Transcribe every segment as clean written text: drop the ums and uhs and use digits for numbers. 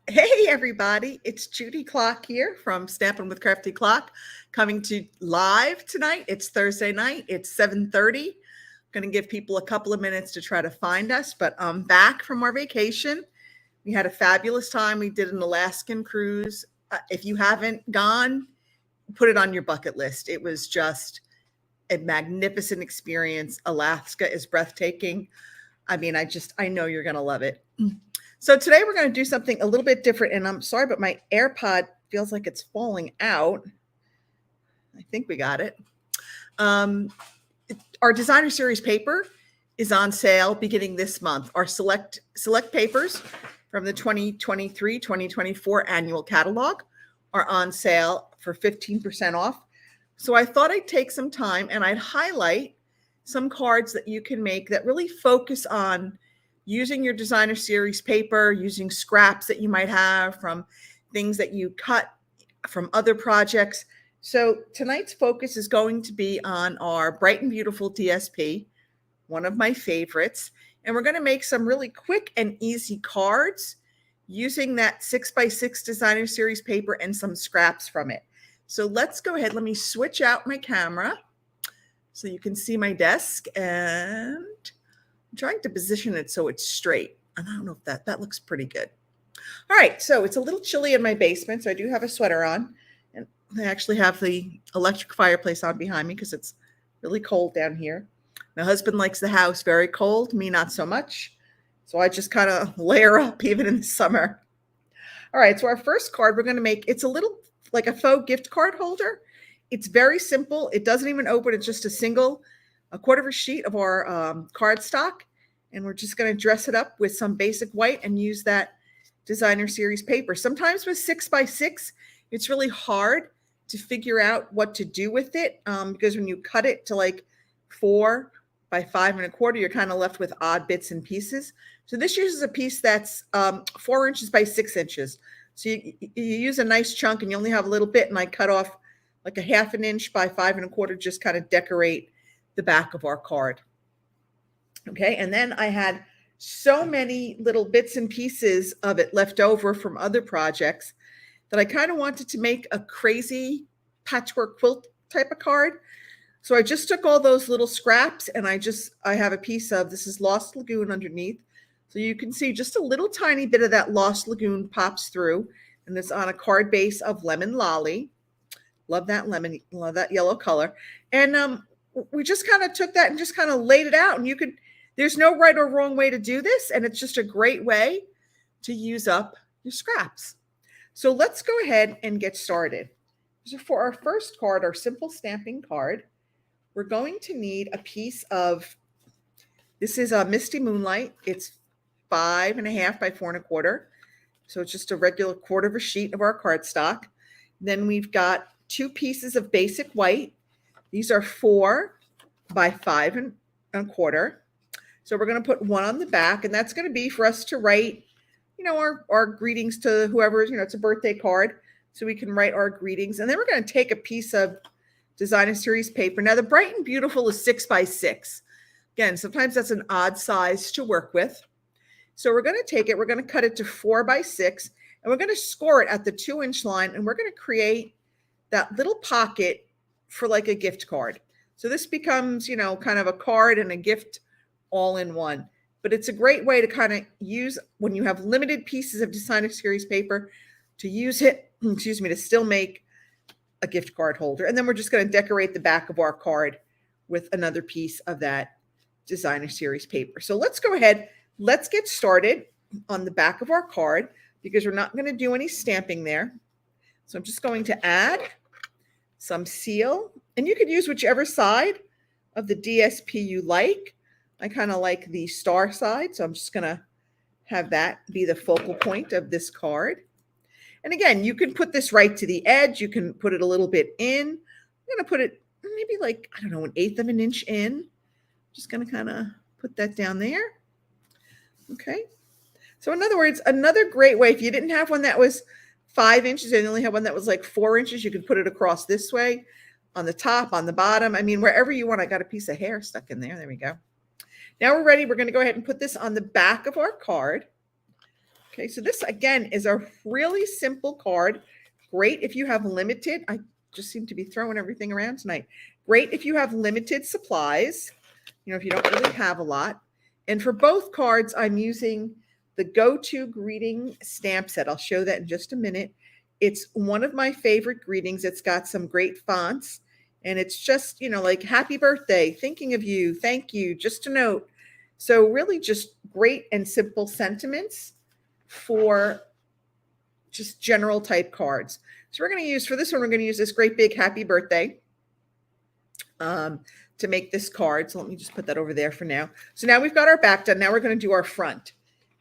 Hey everybody, it's Judy Klock here from Stampin' with Crafty Clock, coming to live tonight. It's Thursday night. It's 7:30. Going to give people a couple of minutes to try to find us, but I'm back from our vacation. We had a fabulous time. We did an Alaskan cruise. If you haven't gone, put it on your bucket list. It was just a magnificent experience. Alaska is breathtaking. I mean, I know you're going to love it. So today we're going to do something a little bit different, and I'm sorry, but my AirPod feels like it's falling out. I think we got it. Our designer series paper is on sale beginning this month. Our select papers from the 2023-2024 annual catalog are on sale for 15% off. So I thought I'd take some time and I'd highlight some cards that you can make that really focus on using your designer series paper, using scraps that you might have from things that you cut from other projects. So tonight's focus is going to be on our Bright and Beautiful DSP, one of my favorites. And we're going to make some really quick and easy cards using that 6x6 designer series paper and some scraps from it. So let's go ahead. Let me switch out my camera so you can see my desk, and I'm trying to position it so it's straight. And I don't know if that looks pretty good. All right, so it's a little chilly in my basement, so I do have a sweater on. And I actually have the electric fireplace on behind me because it's really cold down here. My husband likes the house very cold, me not so much. So I just kind of layer up even in the summer. All right, so our first card we're going to make, it's a little like a faux gift card holder. It's very simple. It doesn't even open. It's just a quarter of a sheet of our cardstock. And we're just going to dress it up with some basic white and use that designer series paper. Sometimes with 6x6, it's really hard to figure out what to do with it because when you cut it to like 4 by 5 1/4, you're kind of left with odd bits and pieces. So this uses a piece that's 4 inches by 6 inches. So you use a nice chunk and you only have a little bit, and I cut off like a 1/2 inch by 5 1/4, just kind of decorate the back of our card. Okay, and then I had so many little bits and pieces of it left over from other projects that I kind of wanted to make a crazy patchwork quilt type of card. So I just took all those little scraps and I have a piece of, this is Lost Lagoon underneath. So you can see just a little tiny bit of that Lost Lagoon pops through, and it's on a card base of Lemon Lolly. Love that lemon, love that yellow color. And we just kind of took that and just kind of laid it out, and there's no right or wrong way to do this, and it's just a great way to use up your scraps. So let's go ahead and get started. So for our first card, our simple stamping card, we're going to need a piece of, this is a Misty Moonlight. It's 5 1/2 by 4 1/4. So it's just a regular quarter of a sheet of our cardstock. Then we've got 2 pieces of basic white. These are 4 by 5 1/4. So we're going to put one on the back, and that's going to be for us to write, our greetings to whoever, it's a birthday card. So we can write our greetings. And then we're going to take a piece of designer series paper. Now the Bright and Beautiful is 6x6. Again, sometimes that's an odd size to work with. So we're going to take it, we're going to cut it to 4 by 6, and we're going to score it at the 2-inch line, and we're going to create that little pocket for like a gift card. So this becomes, kind of a card and a gift all in one. But it's a great way to kind of use, when you have limited pieces of designer series paper, to use it, to still make a gift card holder. And then we're just going to decorate the back of our card with another piece of that designer series paper. So let's go ahead. Let's get started on the back of our card because we're not going to do any stamping there. So I'm just going to add some seal, and you could use whichever side of the DSP you like. I kind of like the star side, so I'm just going to have that be the focal point of this card. And again, you can put this right to the edge. You can put it a little bit in. I'm going to put it maybe like, 1/8 of an inch in. Just going to kind of put that down there. Okay. So in other words, another great way, if you didn't have one that was 5 inches and you only have one that was like 4 inches, you could put it across this way on the top, on the bottom. I mean, wherever you want. I got a piece of hair stuck in there. There we go. Now we're ready. We're going to go ahead and put this on the back of our card. Okay, so this again is a really simple card. Great if you have limited, I just seem to be throwing everything around tonight. Great if you have limited supplies, if you don't really have a lot. And for both cards, I'm using the Go-To Greeting stamp set. I'll show that in just a minute. It's one of my favorite greetings. It's got some great fonts, and it's just, like happy birthday, thinking of you, thank you, just a note. So really just great and simple sentiments for just general type cards. So we're going to use, for this one, we're going to use this great big happy birthday to make this card. So let me just put that over there for now. So now we've got our back done. Now we're going to do our front.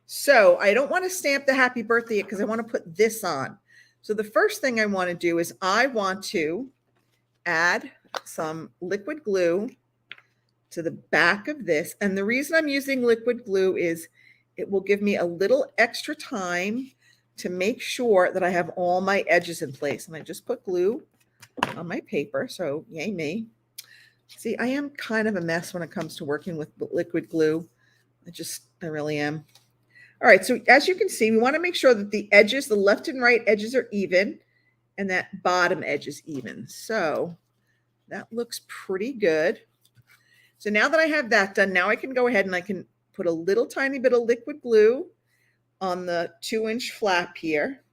So I don't want to stamp the happy birthday because I want to put this on. So the first thing I want to do is I want to add some liquid glue to the back of this. And the reason I'm using liquid glue is it will give me a little extra time to make sure that I have all my edges in place. And I just put glue on my paper, so yay me. See, I am kind of a mess when it comes to working with liquid glue. I really am. All right, so as you can see, we want to make sure that the edges, the left and right edges are even, and that bottom edge is even. So that looks pretty good. So now that I have that done, now I can go ahead and I can put a little tiny bit of liquid glue on the 2-inch flap here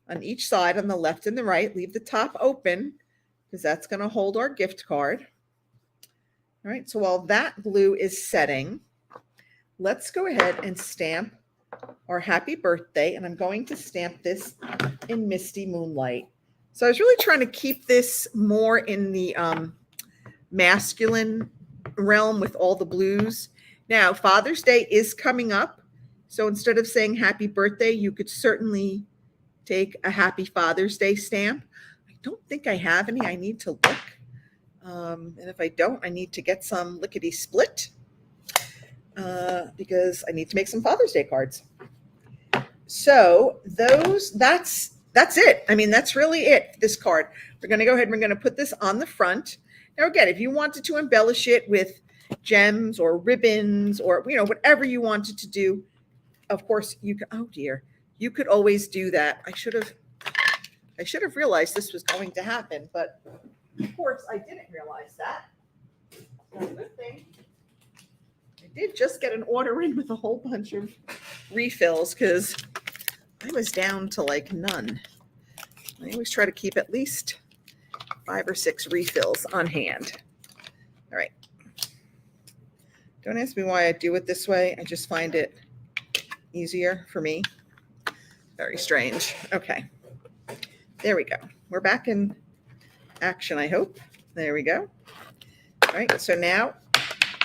on each side, on the left and the right. Leave the top open because that's going to hold our gift card. All right, so while that glue is setting, let's go ahead and stamp our happy birthday. And I'm going to stamp this in Misty Moonlight. So I was really trying to keep this more in the masculine realm with all the blues. Now, Father's Day is coming up. So instead of saying happy birthday, you could certainly take a happy Father's Day stamp. I don't think I have any. I need to look. And if I don't, I need to get some lickety split because I need to make some Father's Day cards. So that's it. I mean, that's really it, this card. We're going to go ahead and we're going to put this on the front. Now, again, if you wanted to embellish it with gems or ribbons or, whatever you wanted to do, of course, you could, oh dear, you could always do that. I should have realized this was going to happen, but of course I didn't realize that. So good thing I did just get an order in with a whole bunch of refills because I was down to like none. I always try to keep at least 5 or 6 refills on hand. All right. Don't ask me why I do it this way. I just find it easier for me. Very strange. Okay. There we go. We're back in action, I hope. There we go. All right. So now,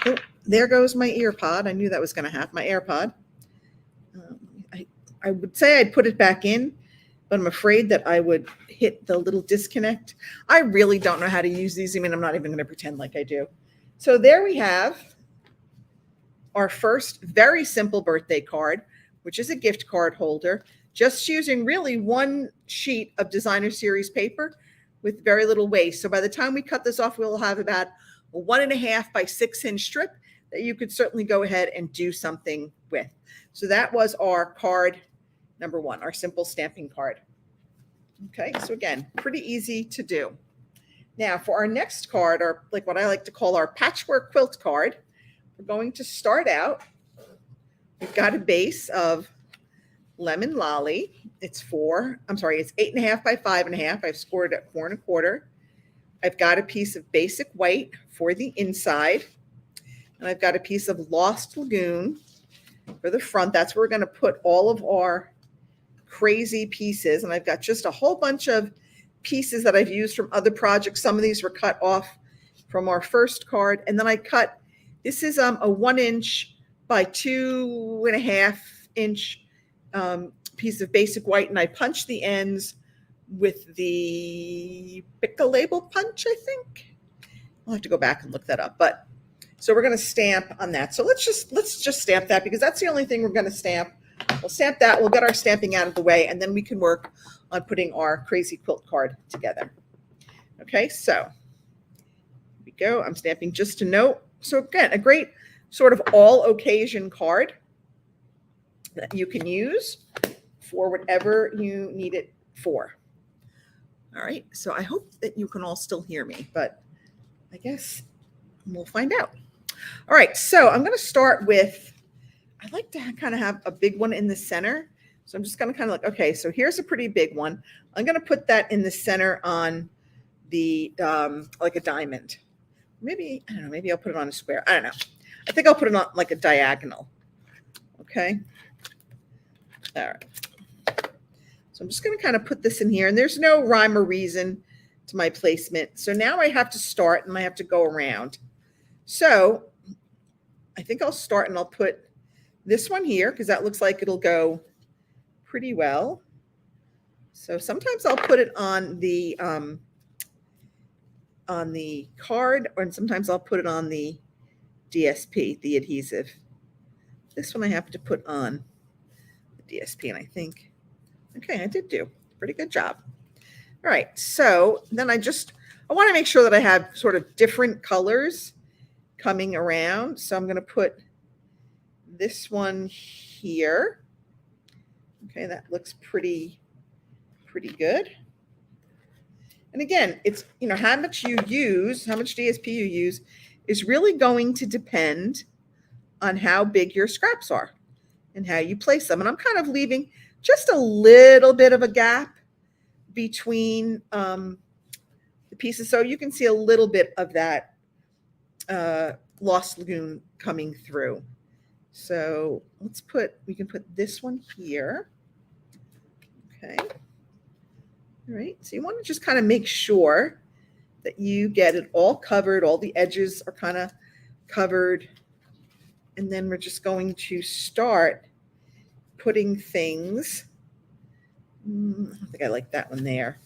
oh, there goes my ear pod. I knew that was going to happen. My AirPod. I would say I'd put it back in, but I'm afraid that I would hit the little disconnect. I really don't know how to use these. I mean, I'm not even going to pretend like I do. So there we have our first very simple birthday card, which is a gift card holder, just using really one sheet of designer series paper with very little waste. So by the time we cut this off, we'll have about a 1.5 by 6 inch strip that you could certainly go ahead and do something with. So that was our card number 1, our simple stamping card. Okay, so again, pretty easy to do. Now for our next card, or like what I like to call our patchwork quilt card, we're going to start out. We've got a base of Lemon Lolly. It's 8.5 by 5.5. I've scored it at 4 1/4. I've got a piece of basic white for the inside. And I've got a piece of Lost Lagoon for the front. That's where we're going to put all of our crazy pieces. And I've got just a whole bunch of pieces that I've used from other projects. Some of these were cut off from our first card. And then I cut, this is a 1 inch by 2.5 inch piece of basic white. And I punched the ends with the Pick a Label punch, I think. I'll have to go back and look that up. But so we're going to stamp on that. So let's just stamp that because that's the only thing we're going to stamp. We'll stamp that. We'll get our stamping out of the way, and then we can work on putting our crazy quilt card together. Okay, so here we go. I'm stamping just a note. So again, a great sort of all occasion card. that you can use for whatever you need it for. All right, so I hope that you can all still hear me, but I guess we'll find out. All right, so I'm going to start with, I like to kind of have a big one in the center. So I'm just going to kind of like, okay, so here's a pretty big one. I'm going to put that in the center on the, like a diamond. Maybe, I don't know, maybe I'll put it on a square. I don't know. I think I'll put it on like a diagonal. Okay. All right. So I'm just going to kind of put this in here, and there's no rhyme or reason to my placement. So now I have to start and I have to go around. So I think I'll start and I'll put this one here because that looks like it'll go pretty well. So sometimes I'll put it on the card, and sometimes I'll put it on the DSP, the adhesive. This one I have to put on the DSP, and I think, okay, I did do a pretty good job. All right, so then I want to make sure that I have sort of different colors coming around. So I'm going to put this one here. Okay, that looks pretty good. And again, it's, you know, how much you use, how much DSP you use is really going to depend on how big your scraps are and how you place them. And I'm kind of leaving just a little bit of a gap between the pieces. So you can see a little bit of that Lost Lagoon coming through. So we can put this one here. Okay. All right. So you want to just kind of make sure that you get it all covered. All the edges are kind of covered. And then we're just going to start putting things. I don't think I like that one there.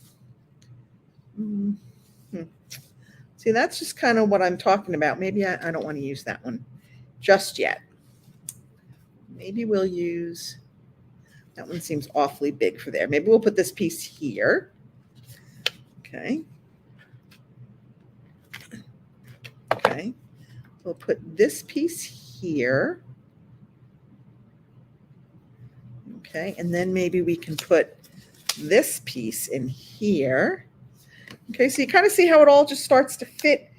See, that's just kind of what I'm talking about. Maybe I don't want to use that one just yet. Maybe we'll use, that one seems awfully big for there. Maybe we'll put this piece here. Okay. Okay. We'll put this piece here. Okay. And then maybe we can put this piece in here. Okay. So you kind of see how it all just starts to fit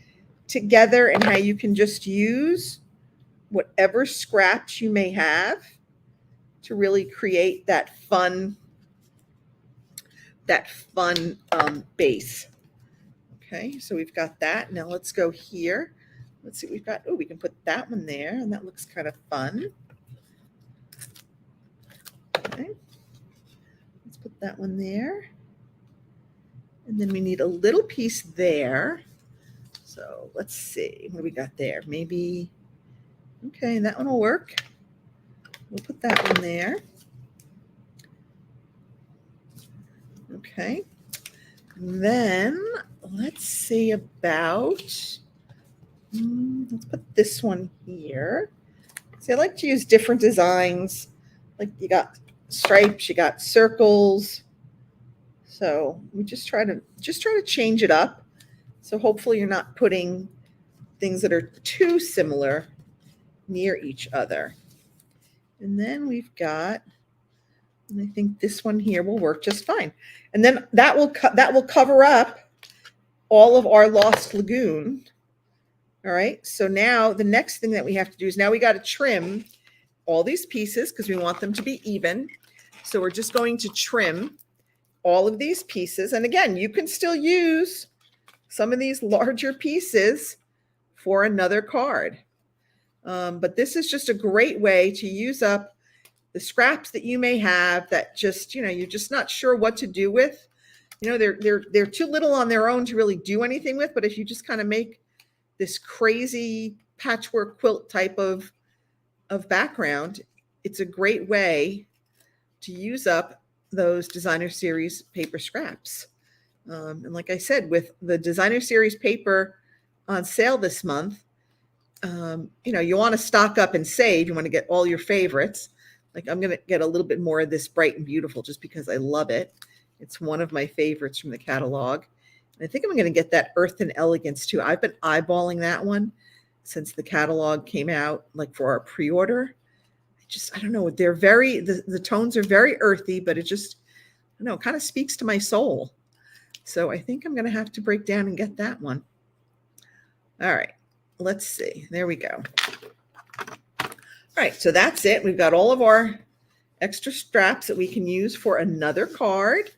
together and how you can just use whatever scraps you may have to really create that fun base. Okay, so we've got that. Now let's go here. Let's see what we've got. Oh, we can put that one there, and that looks kind of fun. Okay, let's put that one there. And then we need a little piece there. So let's see, what do we got there? Maybe, okay, that one will work. We'll put that one there. Okay. And then let's see about, let's put this one here. See, I like to use different designs. Like you got stripes, you got circles. So we just try to change it up. So hopefully you're not putting things that are too similar near each other. And then we've got, and I think this one here will work just fine. And then that will cover up all of our Lost Lagoon. All right. So now the next thing that we have to do is now we got to trim all these pieces because we want them to be even. So we're just going to trim all of these pieces. And again, you can still use some of these larger pieces for another card. But this is just a great way to use up the scraps that you may have that just, you know, you're just not sure what to do with. You know, they're too little on their own to really do anything with. But if you just kind of make this crazy patchwork quilt type of background, it's a great way to use up those designer series paper scraps. And like I said, with the designer series paper on sale this month, you know, you want to stock up and save. You want to get all your favorites. Like I'm going to get a little bit more of this Bright and Beautiful just because I love it. It's one of my favorites from the catalog. And I think I'm going to get that Earth and Elegance too. I've been eyeballing that one since the catalog came out, like for our pre-order. I just, I don't know, they're very, the tones are very earthy, but it just, I don't know, kind of speaks to my soul. So I think I'm going to have to break down and get that one. All right, let's see. There we go. All right, so that's it. We've got all of our extra straps that we can use for another card.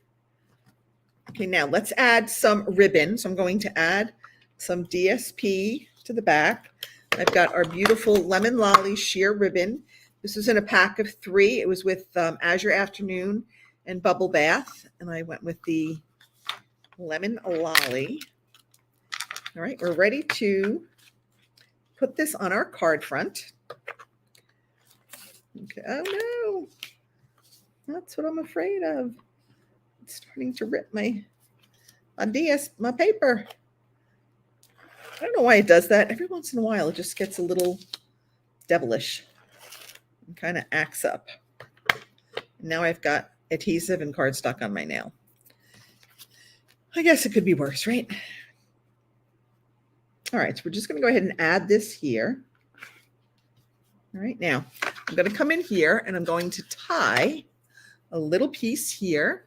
Okay, now let's add some ribbon. So I'm going to add some DSP to the back. I've got our beautiful Lemon Lolly sheer ribbon. This was in a pack of 3. It was with Azure Afternoon and Bubble Bath, and I went with the Lemon Lolly. All right, we're ready to put this on our card front. Okay, oh no, that's what I'm afraid of. It's starting to rip my paper. I don't know why it does that. Every once in a while, it just gets a little devilish and kind of acts up. Now I've got adhesive and cardstock on my nail. I guess it could be worse, right? All right, so we're just going to go ahead and add this here. All right, now I'm going to come in here and I'm going to tie a little piece here.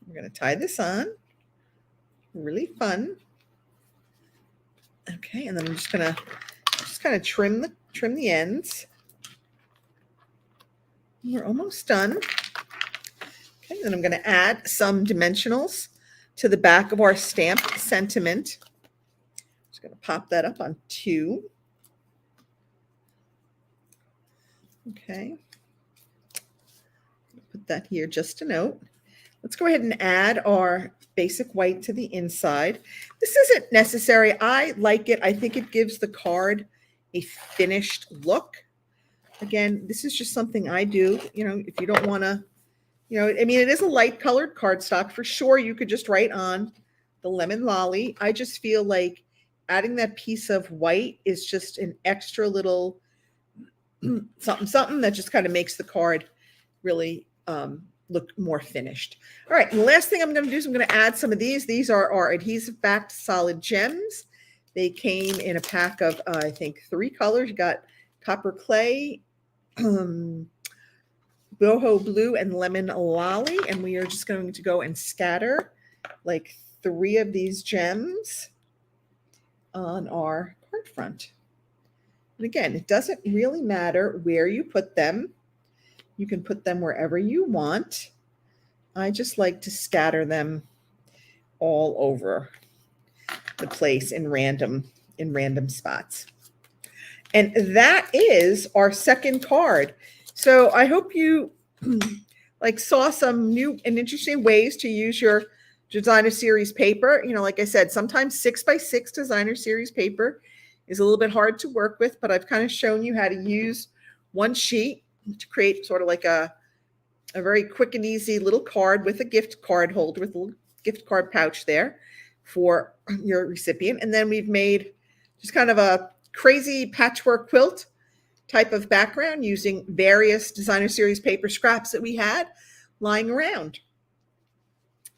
I'm going to tie this on. Really fun. Okay, and then I'm just going to kind of trim the ends. We're almost done. Okay, then I'm going to add some dimensionals to the back of our stamped sentiment. Just going to pop that up on 2. Okay. Put that here just to note. Let's go ahead and add our basic white to the inside. This isn't necessary. I like it. I think it gives the card a finished look. Again, this is just something I do. You know, if you don't want to, you know, I mean, it is a light colored cardstock. For sure, you could just write on the Lemon Lolly. I just feel like adding that piece of white is just an extra little something that just kind of makes the card really look more finished. All right, and the last thing I'm going to do is I'm going to add some of these. These are our adhesive backed solid gems. They came in a pack of, I think, 3 colors. You got copper clay, boho blue, and lemon lolly. And we are just going to go and scatter like 3 of these gems on our card front. And again, it doesn't really matter where you put them. You can put them wherever you want. I just like to scatter them all over the place in random spots. And that is our second card. So I hope you saw some new and interesting ways to use your designer series paper. You know, like I said, sometimes 6x6 designer series paper is a little bit hard to work with, but I've kind of shown you how to use one sheet to create sort of like a very quick and easy little card with a gift card holder, with a little gift card pouch there for your recipient. And then we've made just kind of a crazy patchwork quilt type of background using various designer series paper scraps that we had lying around.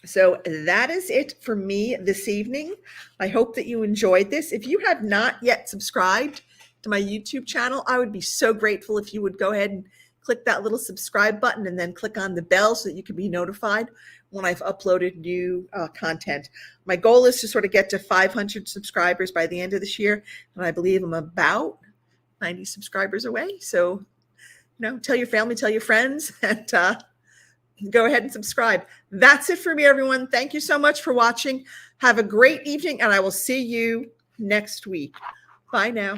So that is it for me this evening. I hope that you enjoyed this. If you have not yet subscribed to my YouTube channel, I would be so grateful if you would go ahead and click that little subscribe button and then click on the bell so that you can be notified when I've uploaded new content. My goal is to sort of get to 500 subscribers by the end of this year, and I believe I'm about 90 subscribers away. So, you know, tell your family, tell your friends, and go ahead and subscribe. That's it for me, everyone. Thank you so much for watching. Have a great evening, and I will see you next week. Bye now.